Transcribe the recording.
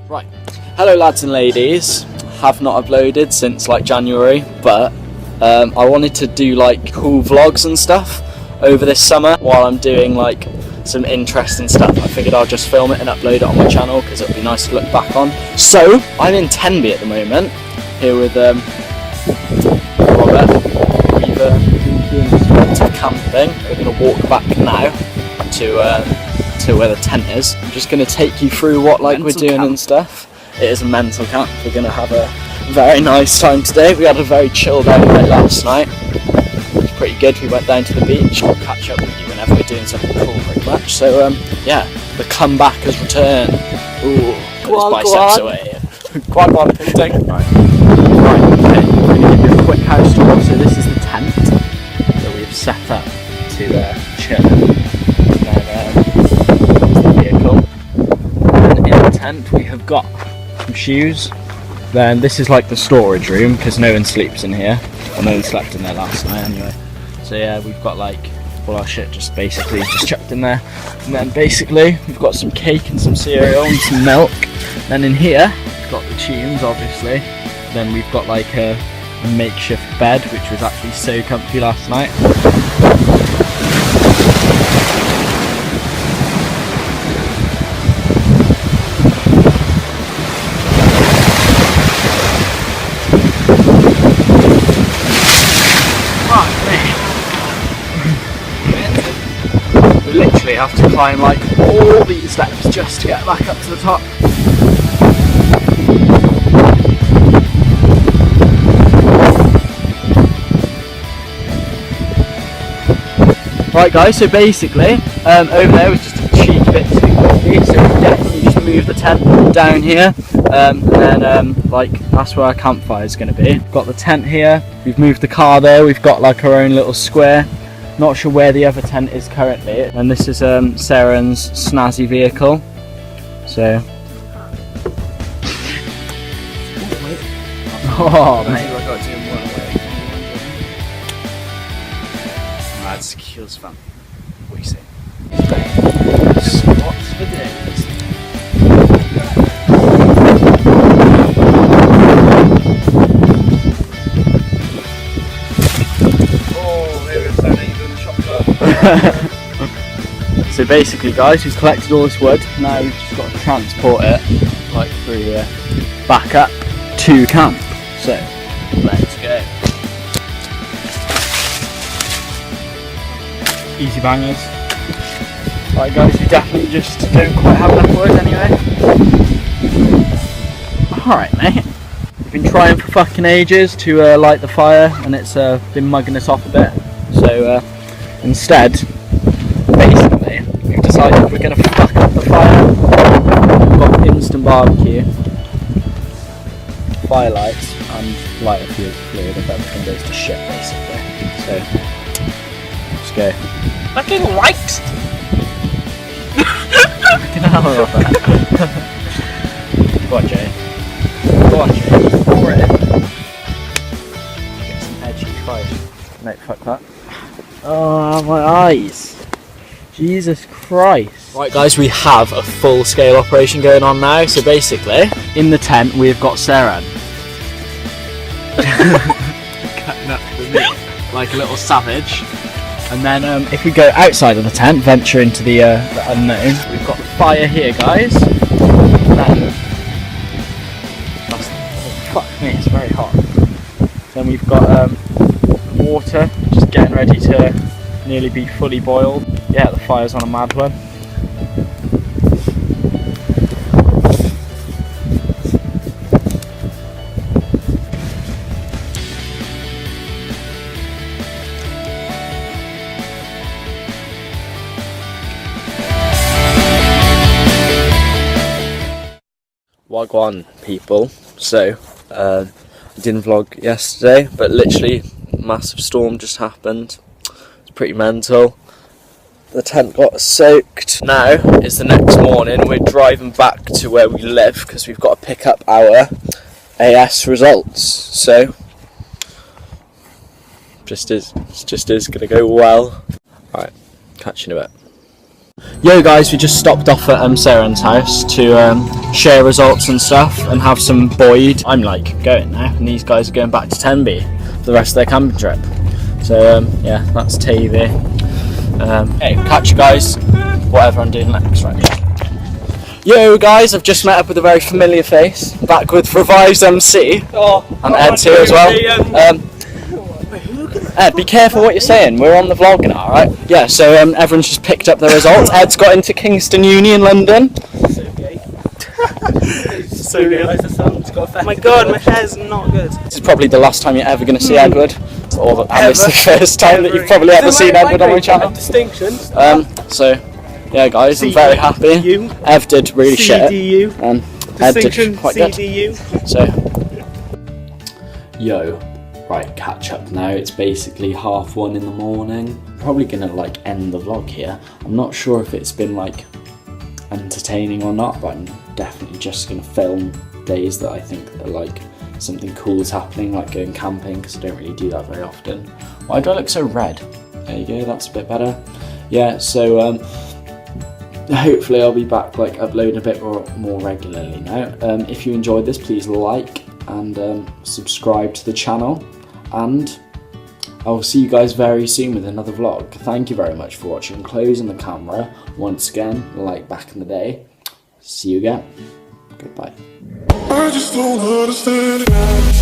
Right, hello lads and ladies. Have not uploaded since like January, but I wanted to do like cool vlogs and stuff over this summer while I'm doing like some interesting stuff. I figured I'll just film it and upload it on my channel because it'll be nice to look back on. So I'm in Tenby at the moment, here with Robert. We've been doing this winter camp thing. We're going to walk back now to where the tent is. I'm just going to take you through what like we're doing and stuff. It is a mental camp. We're going to have a very nice time today. We had a very chilled out night last night. It was pretty good. We went down to the beach. We'll catch up with you whenever we're doing something cool pretty much. So yeah, the comeback has returned. Ooh, put his biceps away. Quite one thing. Right, okay. I'm going to give you a quick house tour. So this is the tent that we've set up to chill. And we have got some shoes. Then this is like the storage room because no one sleeps in here. Well, no one slept in there last night anyway. So yeah, we've got like all our shit just chucked in there. And then basically we've got some cake and some cereal and some milk. Then in here we've got the tunes obviously. Then we've got like a makeshift bed which was actually so comfy last night. We literally have to climb like all these steps just to get back up to the top. Right guys, so basically over there was just a cheeky bit too windy, so we definitely just moved the tent down here and then like that's where our campfire is going to be. We've got the tent here, we've moved the car there, we've got like our own little square. Not sure where the other tent is currently. And this is Sarah's snazzy vehicle. So. Oh mate. That's kills fun. What do you say? Spots for days. So basically guys, we've collected all this wood, now we've just got to transport it like through here, back up to camp. So, let's go. Easy bangers. Right guys, we definitely just don't quite have enough wood anyway. Alright mate. We've been trying for fucking ages to light the fire and it's been mugging us off a bit. So instead, basically, we've decided we're going to fuck up the fire. We've got instant barbecue, firelights, and lighter fluid if everything goes to shit, basically. So, let's go. Fucking right! Fucking hell, Robert. Go on, Jay. Go on, Jay. Pour it in. Get some edgy Christ. No, fuck that. Oh, my eyes. Jesus Christ. Right guys, we have a full scale operation going on now. So basically, in the tent we've got Sarah. Cutting up the meat like a little savage. And then if we go outside of the tent, venture into the unknown, we've got the fire here guys. Then, oh, fuck me, it's very hot. Then we've got water, just getting ready to nearly be fully boiled. Yeah, the fire's on a mad one. Wagwan people. So I didn't vlog yesterday, but literally massive storm just happened. It's pretty mental. The tent got soaked. Now is the next morning. We're driving back to where we live because we've got to pick up our AS results. So just is gonna go well. Alright, catch you in a bit. Yo guys, we just stopped off at Sarah's house to share results and stuff and have some Boyd. I'm like going now, and these guys are going back to Tenby for the rest of their camping trip. So yeah, that's TV. Hey, catch you guys, whatever I'm doing next, right? Yo guys, I've just met up with a very familiar face, back with Revive's MC, and Ed's here as well. Ed, be careful what you're saying, we're on the vlog now, alright? Yeah, so everyone's just picked up the results. Ed's got into Kingston Uni in London. So good. Oh my god, my hair's not good. This is probably the last time you're ever going to see Edward, and it's the first time that you've probably ever seen Edward on my channel. Distinctions. So, yeah guys, I'm very happy. Ev did really shit, and Ed did quite good. So, yo. Right, catch up now. It's basically 1:30 in the morning. Probably gonna like end the vlog here. I'm not sure if it's been like entertaining or not, but I'm definitely just gonna film days that I think are like something cool is happening, like going camping, because I don't really do that very often. Why do I look so red? There you go, that's a bit better. Yeah, so hopefully I'll be back like uploading a bit more regularly now. If you enjoyed this, please like and subscribe to the channel, and I'll see you guys very soon with another vlog. Thank you very much for watching. Closing the camera once again, like back in the day. See you again. Goodbye. I just don't understand it.